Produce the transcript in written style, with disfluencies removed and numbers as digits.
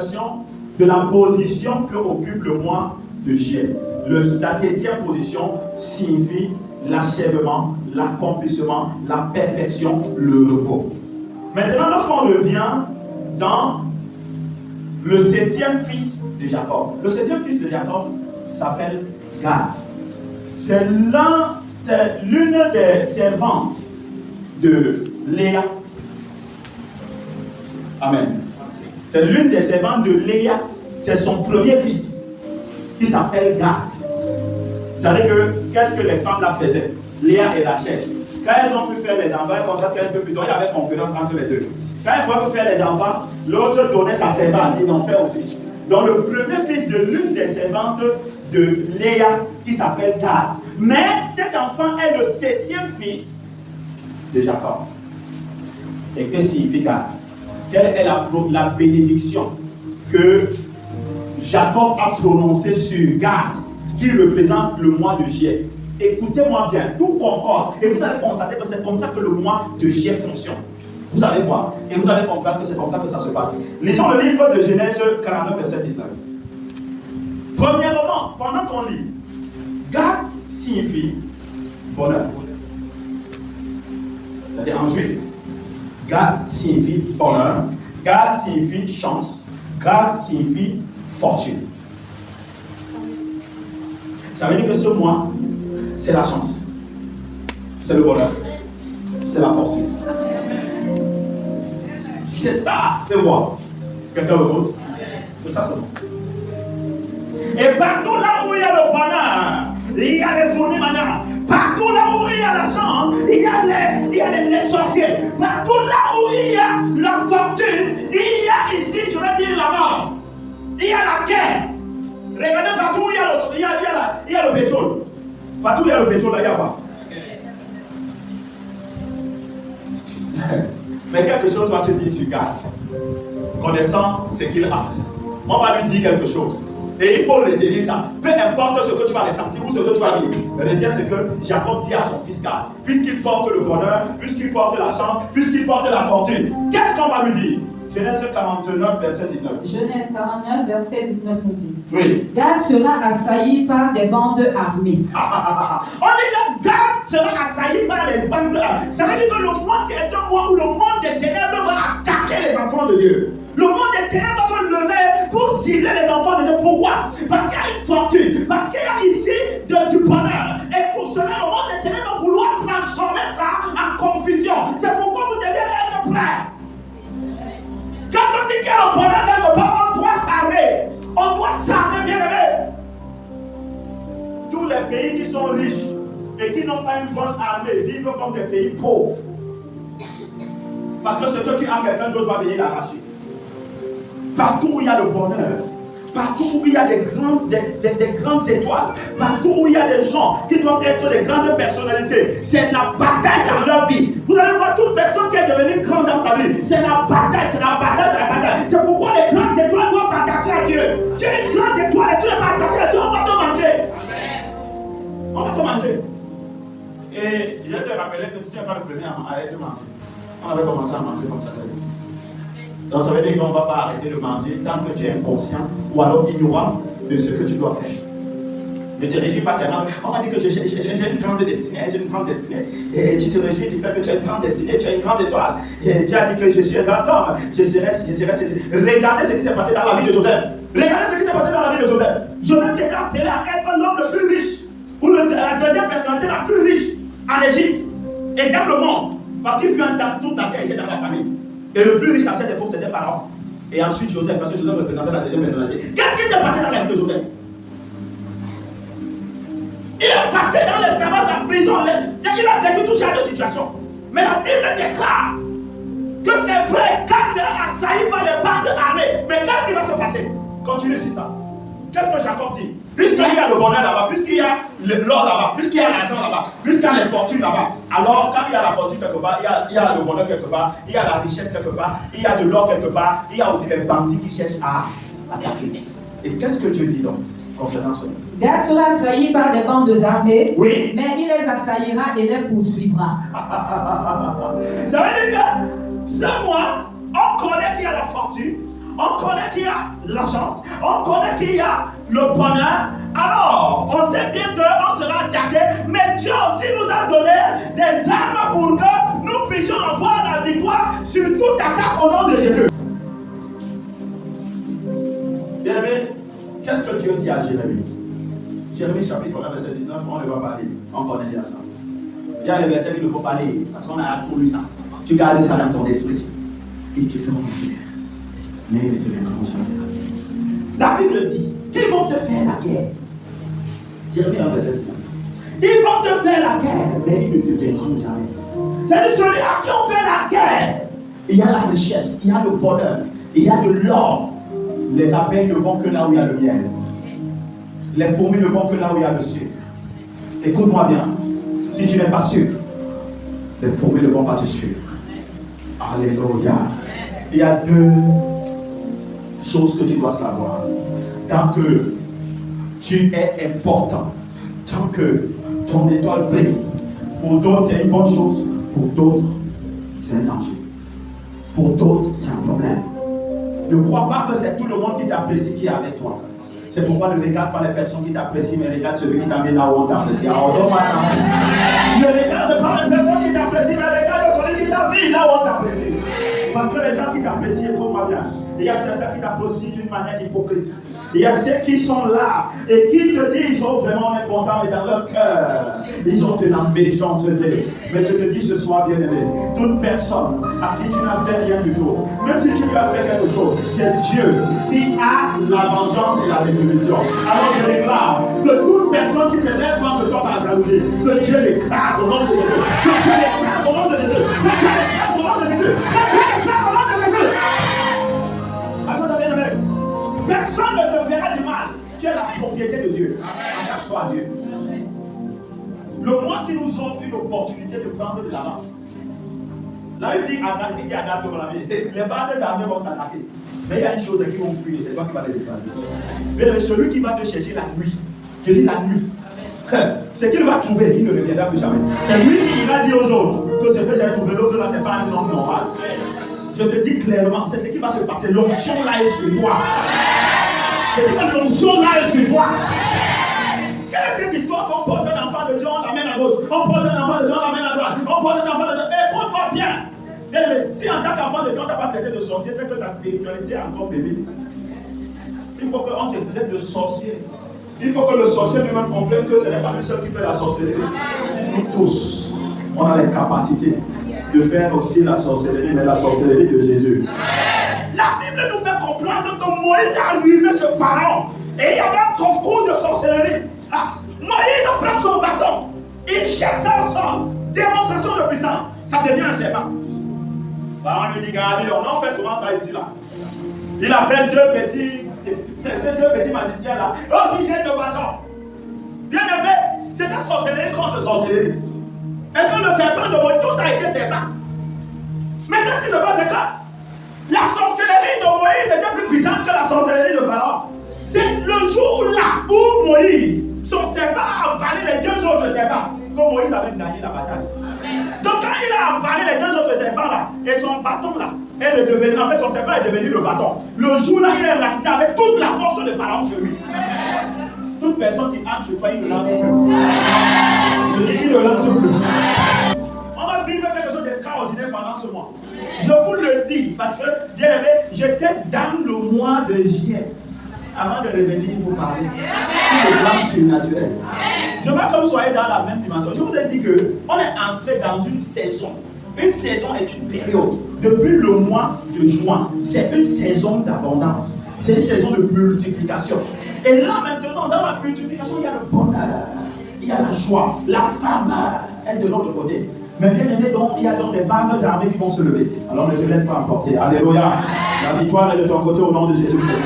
signification de la position que occupe le mois de juillet. La 7e position signifie l'achèvement, l'accomplissement, la perfection, le repos. Maintenant, lorsqu'on revient dans le 7e fils de Jacob, le 7e fils de Jacob s'appelle Gad. C'est l'une des servantes de Léa. Amen. C'est l'une des servantes de Léa. C'est son premier fils qui s'appelle Gad. Vous savez qu'est-ce que les femmes là faisaient? Léa et Rachel. Quand elles ont pu faire les enfants, elles constatent qu'un peu plus tôt, il y avait concurrence entre les deux. Quand elles pouvaient faire les enfants, l'autre donnait sa servante, ils l'ont fait aussi. Donc le premier fils de l'une des servantes de Léa qui s'appelle Gad. Mais cet enfant est le 7e fils de Jacob. Et que signifie Gad? Quelle est la bénédiction que Jacob a prononcée sur Gad, qui représente le mois de juillet? Écoutez-moi bien, tout concorde. Et vous allez constater que c'est comme ça que le mois de juillet fonctionne. Vous allez voir. Et vous allez comprendre que c'est comme ça que ça se passe. Lisons le livre de Genèse 49, verset 19. Premièrement, pendant qu'on lit, Gad signifie bonheur. C'est-à-dire en juif, Gad signifie bonheur, Gad signifie chance, Gad signifie fortune. Ça veut dire que ce mois, c'est la chance, c'est le bonheur, c'est la fortune. C'est ça, c'est moi. Quelqu'un le d'autre? C'est ça seulement. Et partout là où il y a le bonheur, il y a les fournis manières. Partout là où il y a la chance, il y a les sorciers. Partout là où il y a la fortune, il y a ici, je vais dire la mort. Il y a la guerre. Regardez partout où il y a le pétrole. Partout où il y a le pétrole, il y a quoi? Mais quelque chose va se dire sur Gad. Connaissant ce qu'il a, on va lui dire quelque chose. Et il faut retenir ça. Peu importe ce que tu vas ressentir ou ce que tu vas vivre. Retiens ce que Jacob dit à son fils Gad. Puisqu'il porte le bonheur, puisqu'il porte la chance, puisqu'il porte la fortune. Qu'est-ce qu'on va lui dire? Genèse 49, verset 19. Genèse 49, verset 19 nous dit. Oui. Gad sera assailli par des bandes armées. On dit que Gad sera assailli par des bandes armées. Ça veut dire que le mois, c'est un mois où le monde des ténèbres va attaquer les enfants de Dieu. Le monde des ténèbres va se lever pour cibler les enfants de Dieu. Pourquoi? Parce qu'il y a une fortune. Parce qu'il y a ici du bonheur. Et pour cela, le monde des ténèbres va vouloir transformer ça en confusion. C'est pourquoi vous devez être prêts. Quand on dit qu'il y a un bonheur quelque part, on doit s'armer. On doit s'armer, bien aimé. Tous les pays qui sont riches et qui n'ont pas une bonne armée vivent comme des pays pauvres. Parce que ce que tu as, quelqu'un d'autre va venir l'arracher. Partout où il y a le bonheur, partout où il y a des grandes étoiles, partout où il y a des gens qui doivent être des grandes personnalités, c'est la bataille dans leur vie. Vous allez voir toute personne qui est devenue grande dans sa vie, c'est la bataille, c'est la bataille, c'est la bataille. C'est pourquoi les grandes étoiles doivent s'attacher à Dieu. Tu es une grande étoile et tu n'es pas attaché à Dieu, on va te manger. Amen. On va te manger. Et je te rappelais que si tu n'es pas le premier à être mangé, on avait commencé à manger comme ça. Donc ça veut dire qu'on ne va pas arrêter de manger tant que tu es inconscient ou alors ignorant de ce que tu dois faire. Ne te réjouis pas seulement. On m'a dit que j'ai une grande destinée, j'ai une grande destinée. Et tu te réjouis du fait que tu as une grande destinée, tu as une grande étoile. Et Dieu a dit que je suis un grand homme, je serai. Regardez ce qui s'est passé dans la vie de Joseph. Regardez ce qui s'est passé dans la vie de Joseph. Joseph qui était appelé à être l'homme le plus riche, ou la deuxième personnalité la plus riche en Égypte et dans le monde. Parce qu'il fut un temps, toute la terre était dans la famille. Et le plus riche à cette époque, c'était Pharaon. Et ensuite Joseph, parce que Joseph représentait la deuxième personnalité. Qu'est-ce qui s'est passé dans la vie de Joseph? Il est passé dans l'esclavage, la prison, il a vécu tout genre de situations. Mais la Bible déclare que c'est vrai, quand il sera assailli par les bandes armées. Mais qu'est-ce qui va se passer? Continue sur ça. Qu'est-ce que Jacob dit? Puisqu'il y a le bonheur là-bas, puisqu'il y a l'or là-bas, puisqu'il y a l'argent là-bas, puisqu'il y a les fortunes là-bas, alors quand il y a la fortune quelque part, il y a le bonheur quelque part, il y a la richesse quelque part, il y a de l'or quelque part, il y a aussi les bandits qui cherchent à attaquer. Et qu'est-ce que Dieu dit donc concernant cela? Gad sera assailli par des bandes armées, oui, mais il les assaillira et les poursuivra. Ça veut dire que ce mois, on connaît qu'il y a la fortune, on on connaît qu'il y a la chance, on connaît qu'il y a le bonheur, alors on sait bien qu'on sera attaqué, mais Dieu aussi nous a donné des armes pour que nous puissions avoir la victoire sur toute attaque au nom de Jésus. Bien aimé, qu'est-ce que Dieu dit à Jérémie? Jérémie chapitre 1 verset 19, on ne va pas lire, on connaît déjà ça. Il y a les versets qu'il ne faut pas lire, parce qu'on a trop lu ça. Tu gardes ça dans ton esprit. Ils te feront guerre, mais ils ne te vaincront jamais. La Bible dit qu'ils vont te faire la guerre. Jérémie 1 verset 19. Ils vont te faire la guerre, mais ils ne te vaincront jamais. C'est celui-là qui ont fait la guerre. Il y a la richesse, il y a le bonheur, il y a de l'or. Les abeilles ne vont que là où il y a le miel. Les fourmis ne vont que là où il y a le sucre. Écoute-moi bien. Si tu n'es pas sûr, les fourmis ne vont pas te suivre. Alléluia. Il y a deux choses que tu dois savoir. Tant que tu es important, tant que ton étoile brille, pour d'autres c'est une bonne chose, pour d'autres c'est un danger. Pour d'autres c'est un problème. Ne crois pas que c'est tout le monde qui t'apprécie qui est avec toi. C'est pourquoi ne regarde pas les personnes qui t'apprécient, mais regarde celui qui t'a mis là où on t'apprécie. Ne regarde pas les personnes qui t'apprécient, mais regarde celui qui t'a mis là où on t'apprécie. Parce que les gens qui t'apprécient, écoute-moi bien. Il y a certains qui t'apprécient d'une manière hypocrite. Il y a ceux qui sont là et qui te disent, oh vraiment on est content, mais dans leur cœur, ils ont une méchanceté. Mais je te dis ce soir, bien-aimé, toute personne à qui tu n'as fait rien du tout, même si tu lui as fait quelque chose, c'est Dieu qui a la vengeance et la rétribution. Alors je déclare que toute personne qui se lève contre toi par la jalousie, que Dieu l'écrase au nom de Jésus. Que Dieu l'écrase au nom de Jésus. Que Dieu l'écrase au nom de Jésus. Que Dieu l'écrase au nom de Jésus. Personne ne te fera du mal. Tu es la propriété de Dieu. Attache-toi à Dieu. Le mois, si nous offre une opportunité de prendre de l'avance. La Bible dit à Agathe comme la vie. Les bandes d'armée vont t'attaquer. Mais il y a une chose qui vont fuir, c'est toi qui vas les écraser. Mais celui qui va te chercher la nuit, je dis la nuit, c'est qu'il va trouver, il ne reviendra plus jamais. C'est lui qui ira dire aux autres que ce que j'ai trouvé, l'autre là, c'est pas un homme normal. Je te dis clairement, c'est ce qui va se passer. L'onction là est sur toi. C'est que l'onction là est sur toi. Quelle est cette histoire qu'on porte un enfant de Dieu, on l'amène à gauche. On porte un enfant de Dieu, on l'amène à droite. On porte un enfant de Dieu. Écoute-moi bien. Mais si en tant qu'enfant de Dieu, on ne t'a pas traité de sorcier, c'est que ta spiritualité est encore bébé. Il faut qu'on te traite de sorcier. Il faut que le sorcier lui-même comprenne que ce n'est pas le seul qui fait la sorcellerie. Nous tous, on a les capacités de faire aussi la sorcellerie, mais la sorcellerie de Jésus. La Bible nous fait comprendre que Moïse est arrivé chez Pharaon et il y avait un concours de sorcellerie. Moïse prend son bâton, il jette ça au sol, démonstration de puissance, ça devient un serpent. Pharaon lui dit, regardez, on fait souvent ça ici là. Il appelle ces deux petits magiciens là. Oh, si jette le bâton. Bien aimé, c'est une sorcellerie contre sorcellerie. Est-ce que le serpent de Moïse, tout ça a été serpent? Mais qu'est-ce qui se passe, c'est que la sorcellerie de Moïse était plus puissante que la sorcellerie de Pharaon. C'est le jour là où Moïse, son serpent a avalé les deux autres serpents, que Moïse avait gagné la bataille. Donc quand il a avalé les deux autres serpents là, et son bâton là, est devenu, en fait son serpent est devenu le bâton. Le jour là, il est rentré avec toute la force de Pharaon sur lui. Toute personne qui entre chez toi, il ne lance plus. Je dis, il ne lance plus. On va vivre quelque chose d'extraordinaire pendant ce mois. Je vous le dis parce que, bien aimé, j'étais dans le mois de juillet. Avant de revenir vous parler sur le plan surnaturel. Je veux que vous soyez dans la même dimension. Je vous ai dit qu'on est entré dans une saison. Une saison est une période. Depuis le mois de juin, c'est une saison d'abondance. C'est une saison de multiplication. Et là maintenant, dans la multiplication, il y a le bonheur, il y a la joie, la faveur est de notre côté. Mais bien aimé, donc, il y a donc des bandes armées qui vont se lever. Alors ne te laisse pas emporter. Alléluia. La victoire est de ton côté au nom de Jésus-Christ.